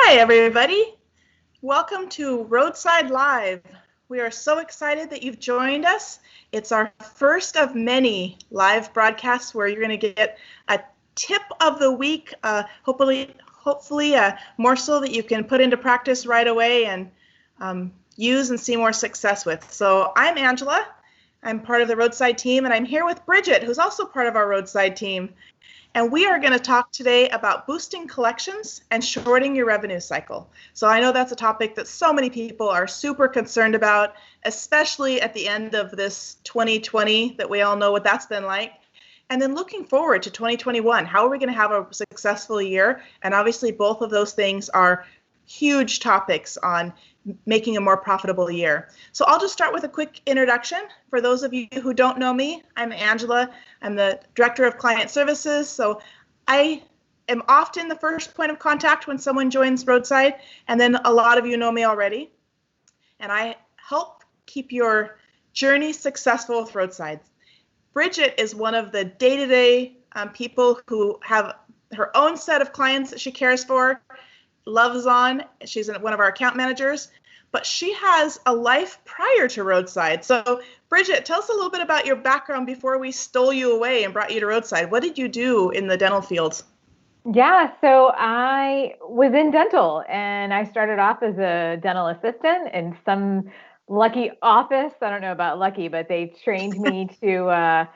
Hi, everybody. Welcome to Roadside Live. We are so excited that you've joined us. It's our first of many live broadcasts where you're going to get a tip of the week, hopefully a morsel that you can put into practice right away and use and see more success with. So I'm Angela. I'm part of the Roadside team, and I'm here with Bridget, who's also part of our Roadside team. And we are going to talk today about boosting collections and shorting your revenue cycle. So I know that's a topic that so many people are super concerned about, especially at the end of this 2020 that we all know what that's been like. And then looking forward to 2021, how are we going to have a successful year? And obviously both of those things are huge topics on making a more profitable year. So I'll just start with a quick introduction. For those of you who don't know me, I'm Angela. I'm the Director of Client Services. So I am often the first point of contact when someone joins Roadside, and then a lot of you know me already. And I help keep your journey successful with Roadside. Bridget is one of the day-to-day people who have her own set of clients that she cares for, loves on. She's one of our account managers, but she has a life prior to Roadside. So Bridget, tell us a little bit about your background before we stole you away and brought you to Roadside. What did you do in the dental field? Yeah, so I was in dental and I started off as a dental assistant in some lucky office. I don't know about lucky, but they trained me to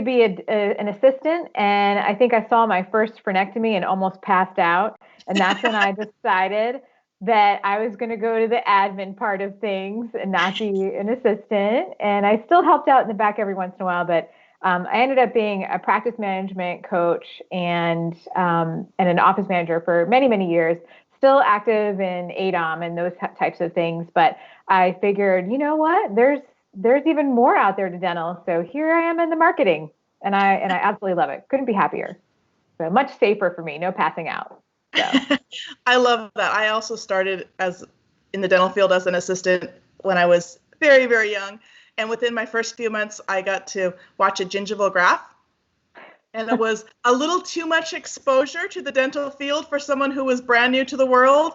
be an assistant. And I think I saw my first frenectomy and almost passed out. And that's when I decided that I was going to go to the admin part of things and not be an assistant. And I still helped out in the back every once in a while, but I ended up being a practice management coach and an office manager for many, many years, still active in ADOM and those types of things. But I figured, you know what, there's even more out there to dental. So here I am in the marketing, and I absolutely love it. Couldn't be happier. So much safer for me, no passing out. So. I love that. I also started as in the dental field as an assistant when I was very, very young. And within my first few months, I got to watch a gingival graft. And it was a little too much exposure to the dental field for someone who was brand new to the world.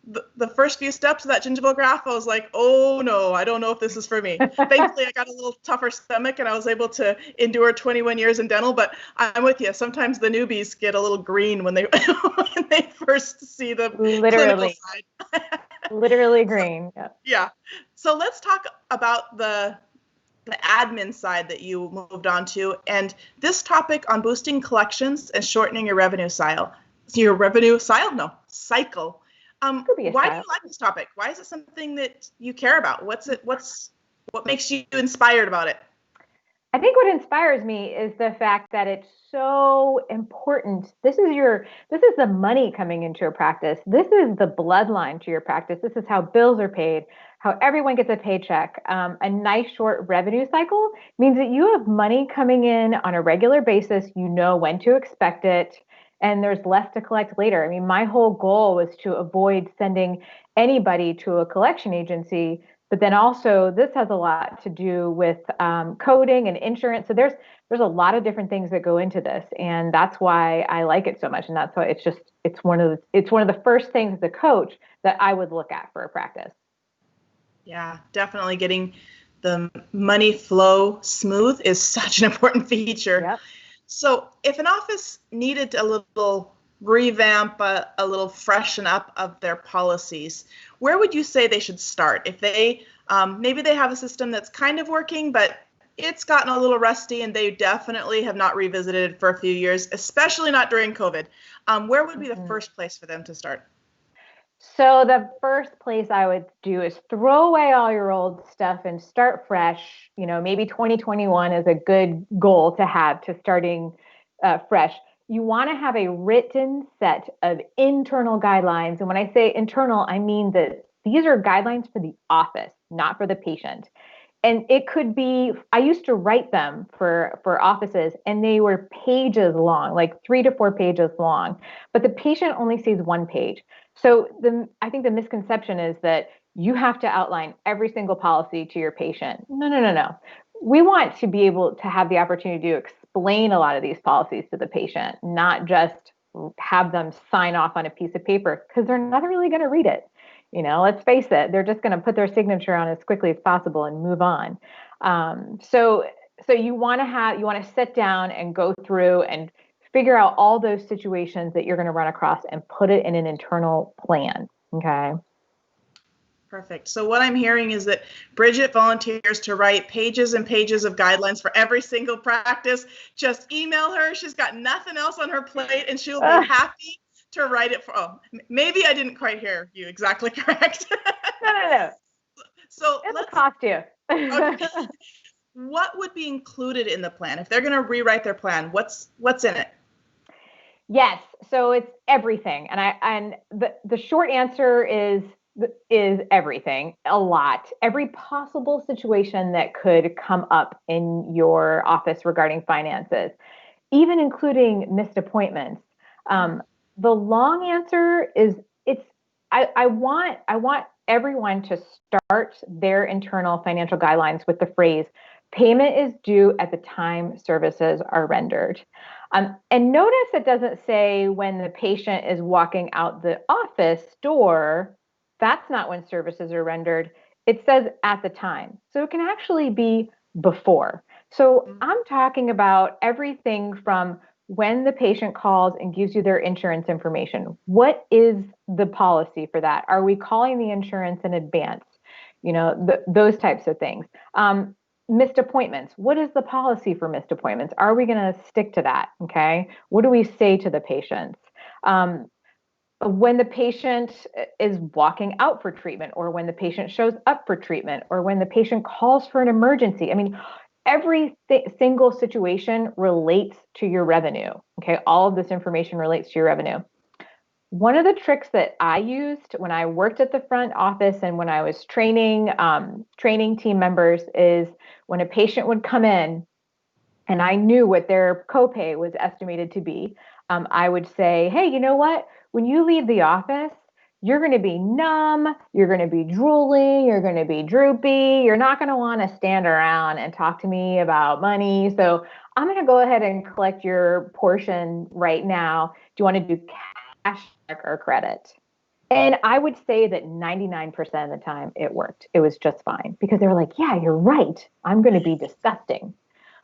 The first few steps of that gingival graft, I was like, oh no, I don't know if this is for me. Thankfully, I got a little tougher stomach and I was able to endure 21 years in dental, but I'm with you. Sometimes the newbies get a little green when they when they first see the clinical side. Literally green. Yep. Yeah. So let's talk about the admin side that you moved on to, and this topic on boosting collections and shortening your revenue cycle. Cycle. Why do you like this topic? Why is it something that you care about? What makes you inspired about it? I think what inspires me is the fact that it's so important. This is the money coming into your practice. This is the bloodline to your practice. This is how bills are paid, how everyone gets a paycheck. A nice short revenue cycle means that you have money coming in on a regular basis. You know when to expect it, and there's less to collect later. I mean, my whole goal was to avoid sending anybody to a collection agency, but then also this has a lot to do with coding and insurance. So there's a lot of different things that go into this, and that's why I like it so much. And that's why it's one of the first things as a coach that I would look at for a practice. Yeah, definitely getting the money flow smooth is such an important feature. Yep. So if an office needed a little revamp, a little freshen up of their policies, where would you say they should start? If they maybe they have a system that's kind of working, but it's gotten a little rusty and they definitely have not revisited it for a few years, especially not during COVID. Where would be the first place for them to start? So the first place I would do is throw away all your old stuff and start fresh. You know, maybe 2021 is a good goal to have to starting fresh. You want to have a written set of internal guidelines. And when I say internal, I mean that these are guidelines for the office, not for the patient. And it could be, I used to write them for offices and they were pages long, like 3 to 4 pages long, but the patient only sees one page. So I think the misconception is that you have to outline every single policy to your patient. No, no, no, no. We want to be able to have the opportunity to explain a lot of these policies to the patient, not just have them sign off on a piece of paper because they're not really going to read it. Let's face it, they're just going to put their signature on as quickly as possible and move on. So you want to sit down and go through and figure out all those situations that you're going to run across and put it in an internal plan. Okay. Perfect. So what I'm hearing is that Bridget volunteers to write pages and pages of guidelines for every single practice. Just email her. She's got nothing else on her plate, and she'll be happy to write it for. Oh, maybe I didn't quite hear you exactly correct. No. So it'll cost you. Okay. What would be included in the plan if they're going to rewrite their plan? What's in it? Yes. So it's everything, and the short answer is everything, a lot, every possible situation that could come up in your office regarding finances, even including missed appointments. The long answer is I want everyone to start their internal financial guidelines with the phrase, payment is due at the time services are rendered. And notice it doesn't say when the patient is walking out the office door. That's not when services are rendered. It says at the time. So it can actually be before. So I'm talking about everything from when the patient calls and gives you their insurance information. What is the policy for that? Are we calling the insurance in advance? Those types of things. Missed appointments. What is the policy for missed appointments? Are we going to stick to that? Okay. What do we say to the patients? When the patient is walking out for treatment, or when the patient shows up for treatment, or when the patient calls for an emergency. I mean, every single situation relates to your revenue. Okay. All of this information relates to your revenue. One of the tricks that I used when I worked at the front office and when I was training team members is when a patient would come in and I knew what their copay was estimated to be, I would say, hey, you know what? When you leave the office, you're going to be numb, you're going to be drooling, you're going to be droopy, you're not going to want to stand around and talk to me about money. So I'm going to go ahead and collect your portion right now. Do you want to do cash, check, or credit? And I would say that 99% of the time it worked. It was just fine because they were like, yeah, you're right. I'm going to be disgusting.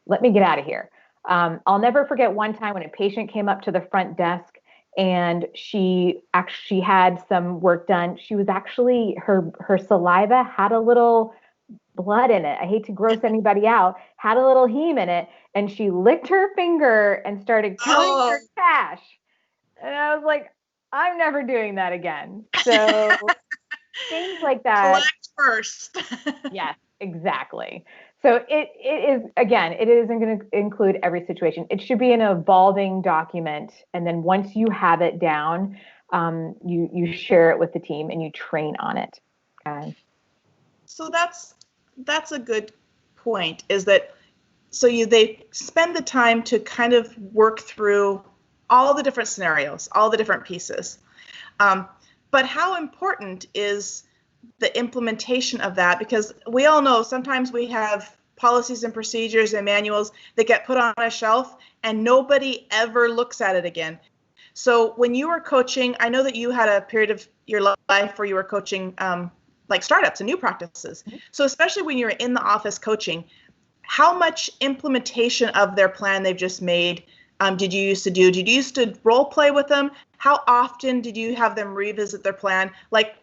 Let me get out of here. I'll never forget one time when a patient came up to the front desk and she actually had some work done. She was actually, her saliva had a little blood in it. I hate to gross anybody out, had a little heme in it. And she licked her finger and started counting her cash. And I was like, I'm never doing that again. So things like that. Collect first. Yes, exactly. So it isn't going to include every situation. It should be an evolving document. And then once you have it down, you share it with the team and you train on it. Okay. So that's a good point, is that they spend the time to kind of work through all the different scenarios, all the different pieces. But how important is the implementation of that? Because we all know sometimes we have policies and procedures and manuals that get put on a shelf and nobody ever looks at it again. So when you were coaching, I know that you had a period of your life where you were coaching like startups and new practices. So especially when you're in the office coaching, how much implementation of their plan they've just made did you used to do? Did you used to role play with them? How often did you have them revisit their plan? Like,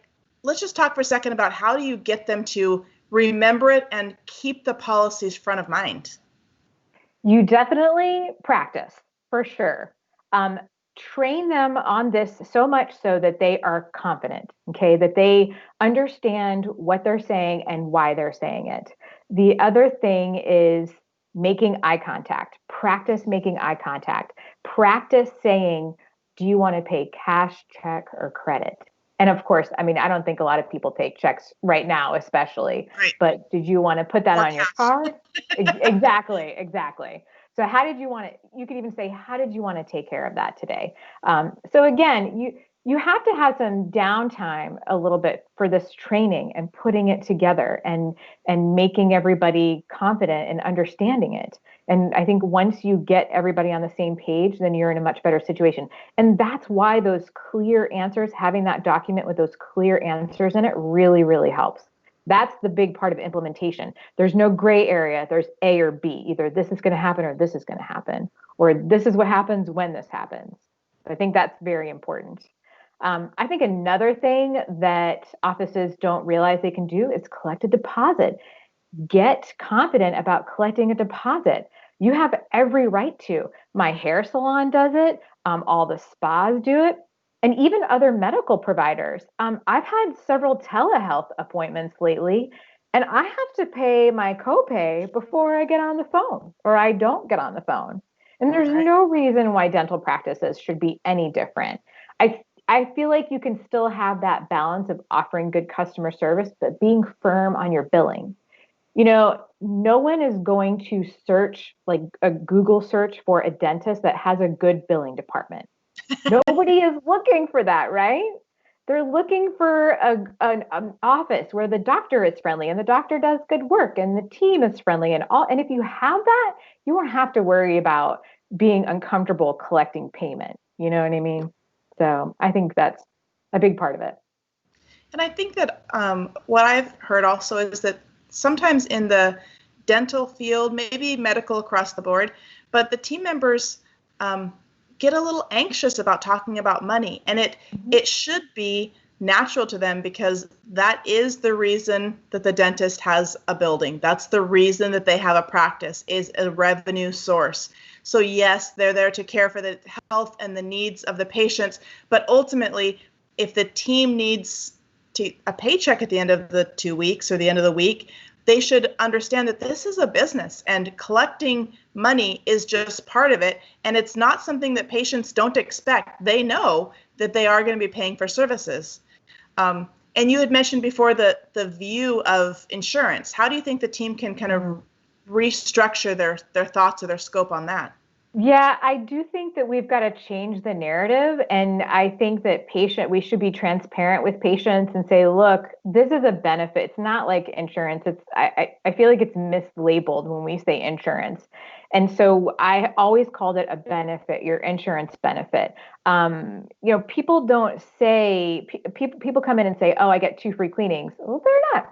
let's just talk for a second about how do you get them to remember it and keep the policies front of mind? You definitely practice, for sure. Train them on this so much so that they are confident, okay, that they understand what they're saying and why they're saying it. The other thing is making eye contact. Practice making eye contact. Practice saying, do you want to pay cash, check, or credit? And of course, I mean, I don't think a lot of people take checks right now, especially, right. But did you want to put that on your card? Exactly. So how did you want to, you could even say, how did you want to take care of that today? So again, you have to have some downtime a little bit for this training and putting it together and making everybody confident and understanding it. And I think once you get everybody on the same page, then you're in a much better situation. And that's why those clear answers, having that document with those clear answers in it really, really helps. That's the big part of implementation. There's no gray area. There's A or B. Either this is going to happen or this is going to happen, or this is what happens when this happens. I think that's very important. I think another thing that offices don't realize they can do is collect a deposit. Get confident about collecting a deposit. You have every right to. My hair salon does it. All the spas do it. And even other medical providers. I've had several telehealth appointments lately, and I have to pay my copay before I get on the phone, or I don't get on the phone. And there's no reason why dental practices should be any different. I feel like you can still have that balance of offering good customer service, but being firm on your billing. No one is going to search like a Google search for a dentist that has a good billing department. Nobody is looking for that, right? They're looking for an office where the doctor is friendly and the doctor does good work and the team is friendly and all. And if you have that, you won't have to worry about being uncomfortable collecting payment. You know what I mean? So I think that's a big part of it. And I think that what I've heard also is that sometimes in the dental field, maybe medical across the board, but the team members get a little anxious about talking about money. And it should be natural to them, because that is the reason that the dentist has a building. That's the reason that they have a practice, is a revenue source. So yes, they're there to care for the health and the needs of the patients. But ultimately, if the team needs a paycheck at the end of the 2 weeks or the end of the week, they should understand that this is a business and collecting money is just part of it. And it's not something that patients don't expect. They know that they are going to be paying for services. And you had mentioned before the view of insurance. How do you think the team can kind of restructure their thoughts or their scope on that? Yeah, I do think that we've got to change the narrative. And I think that we should be transparent with patients and say, look, this is a benefit. It's not like insurance. I feel like it's mislabeled when we say insurance. And so I always called it a benefit, your insurance benefit. People don't say, people come in and say, oh, I get 2 free cleanings. Well,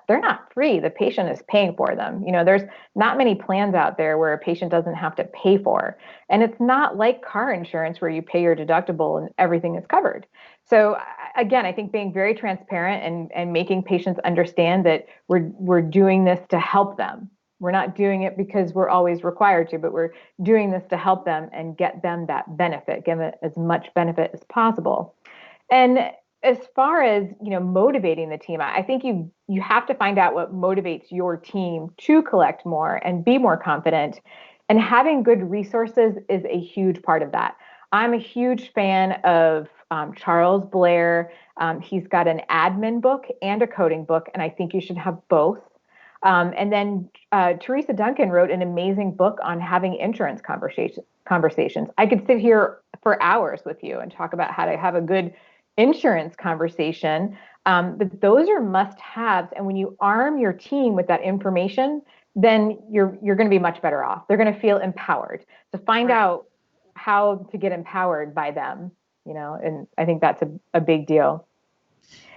they're not free. The patient is paying for them. There's not many plans out there where a patient doesn't have to pay for. And it's not like car insurance where you pay your deductible and everything is covered. So again, I think being very transparent and making patients understand that we're doing this to help them. We're not doing it because we're always required to, but we're doing this to help them and get them that benefit, give it as much benefit as possible. And as far as, motivating the team, I think you have to find out what motivates your team to collect more and be more confident. And having good resources is a huge part of that. I'm a huge fan of Charles Blair. He's got an admin book and a coding book, and I think you should have both. And then Teresa Duncan wrote an amazing book on having insurance conversations. I could sit here for hours with you and talk about how to have a good insurance conversation. But those are must-haves. And when you arm your team with that information, then you're going to be much better off. They're going to feel empowered. So find out how to get empowered by them, and I think that's a big deal.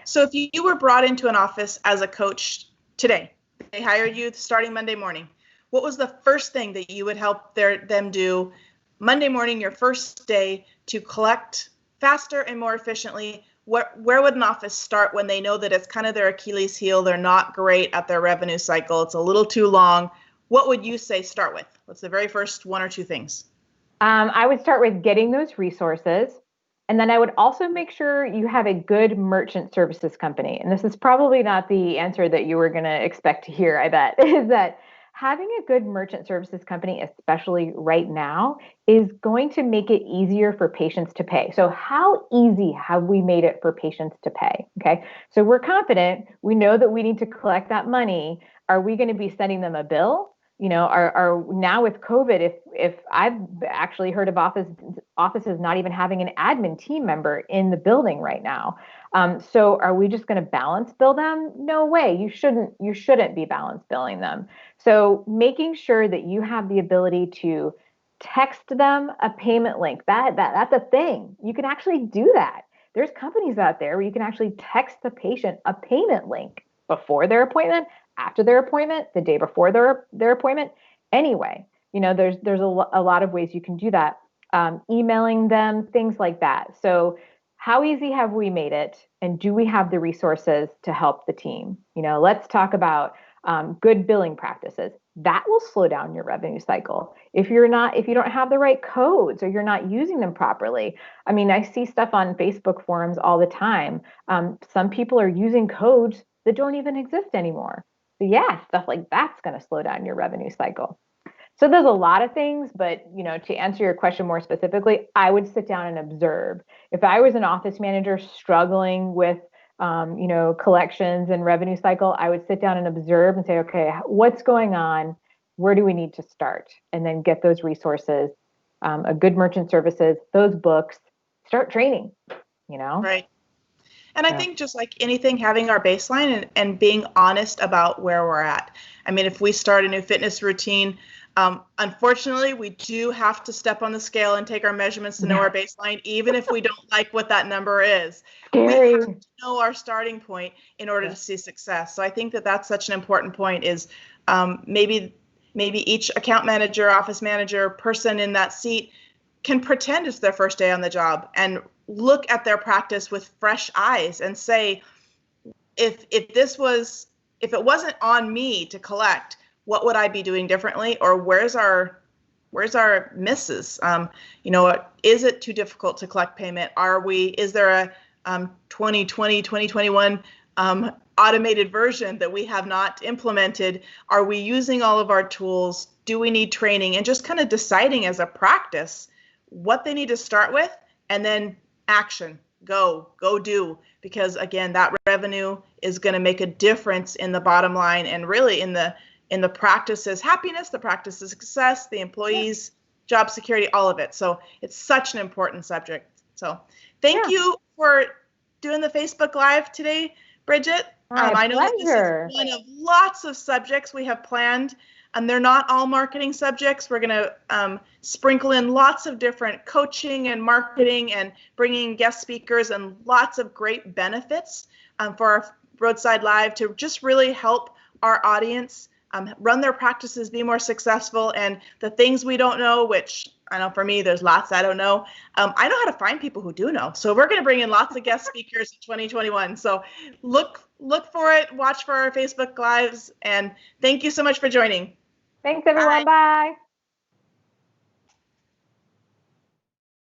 So if you were brought into an office as a coach today, they hired you starting Monday morning, what was the first thing that you would help them do Monday morning, your first day, to collect faster and more efficiently? Where would an office start when they know that it's kind of their Achilles heel? They're not great at their revenue cycle. It's a little too long. What would you say start with? What's the very first 1 or 2 things? I would start with getting those resources. And then I would also make sure you have a good merchant services company. And this is probably not the answer that you were going to expect to hear, I bet, is that having a good merchant services company, especially right now, is going to make it easier for patients to pay. So how easy have we made it for patients to pay? Okay. So we're confident. We know that we need to collect that money. Are we going to be sending them a bill? are now with COVID, if I've actually heard of offices not even having an admin team member in the building right now. So are we just going to balance bill them? No way. You shouldn't be balance billing them. So making sure that you have the ability to text them a payment link, that's a thing. You can actually do that. There's companies out there where you can actually text the patient a payment link before their appointment, after their appointment, the day before their appointment. Anyway, there's a lot of ways you can do that. Emailing them, things like that. So how easy have we made it? And do we have the resources to help the team? Let's talk about good billing practices. That will slow down your revenue cycle. If you don't have the right codes or you're not using them properly. I mean, I see stuff on Facebook forums all the time. Some people are using codes that don't even exist anymore. So yeah, stuff like that's going to slow down your revenue cycle. So there's a lot of things, but to answer your question more specifically, I would sit down and observe. If I was an office manager struggling with collections and revenue cycle, I would sit down and observe and say, okay, what's going on? Where do we need to start? And then get those resources, a good merchant services, those books, start training, Right. And I think just like anything, having our baseline and being honest about where we're at. I mean, if we start a new fitness routine, unfortunately, we do have to step on the scale and take our measurements to know our baseline, even if we don't like what that number is. Scary. We have to know our starting point in order to see success. So I think that that's such an important point is maybe each account manager, office manager, person in that seat can pretend it's their first day on the job and look at their practice with fresh eyes and say, if it wasn't on me to collect, what would I be doing differently? Or where's our misses? Is it too difficult to collect payment? Is there a 2020, 2021 automated version that we have not implemented? Are we using all of our tools? Do we need training? And just kind of deciding as a practice what they need to start with, and then action, go do, because again, that revenue is going to make a difference in the bottom line and really in the practice's happiness, the practice's success, the employees' job security, all of it. So it's such an important subject. So thank you for doing the Facebook Live today, Bridget. I know that this is one of lots of subjects we have planned. And they're not all marketing subjects. We're going to sprinkle in lots of different coaching and marketing and bringing guest speakers and lots of great benefits for our Roadside Live to just really help our audience run their practices, be more successful, and the things we don't know, which I know for me, there's lots I don't know. I know how to find people who do know. So we're going to bring in lots of guest speakers in 2021. So look for it, watch for our Facebook Lives, and thank you so much for joining. Thanks, everyone. Bye.